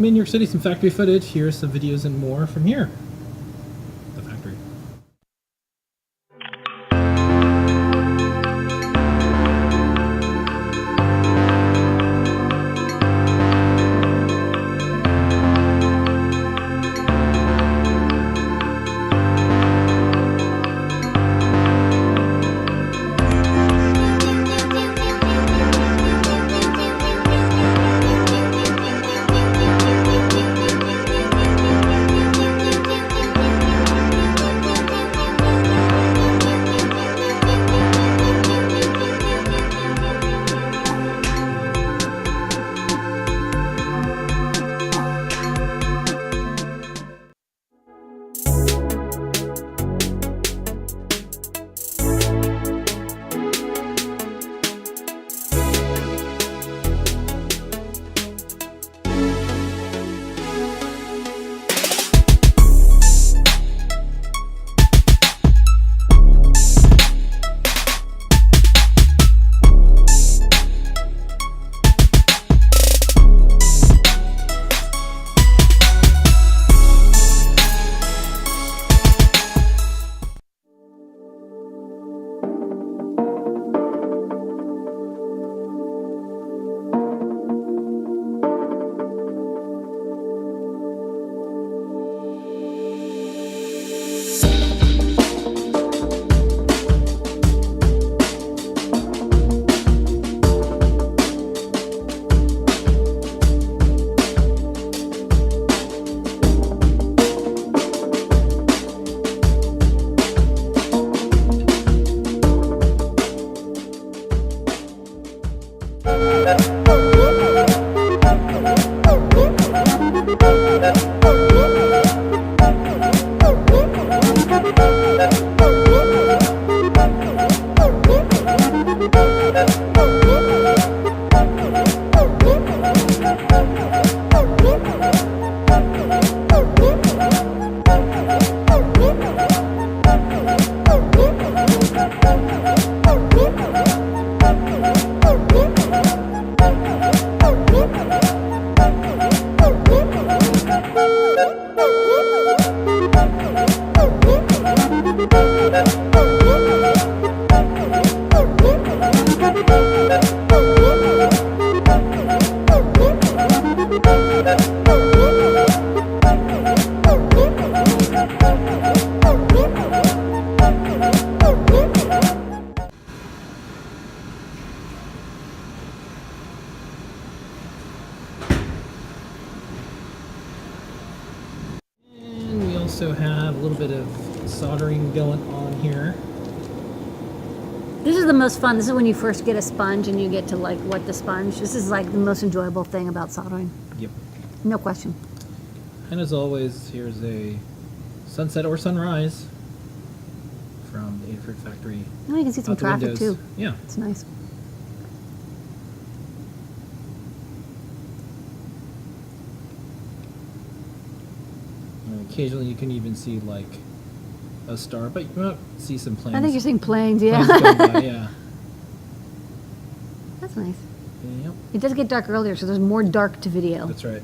made in New York City, some factory footage. Here's some videos and more from here. The factory. Also have a little bit of soldering going on here. This is the most fun. This is when you first get a sponge and you get to like wet the sponge. This is like the most enjoyable thing about soldering. Yep. No question. And as always, here's a sunset or sunrise from the Adafruit factory. Oh, you can see some out the traffic windows. too. Yeah. It's nice. And occasionally you can even see like a star, but you might see some planes. I think you're seeing planes, yeah. Planes going by, yeah. That's nice. Yep. It does get dark earlier, so there's more dark to video. That's right.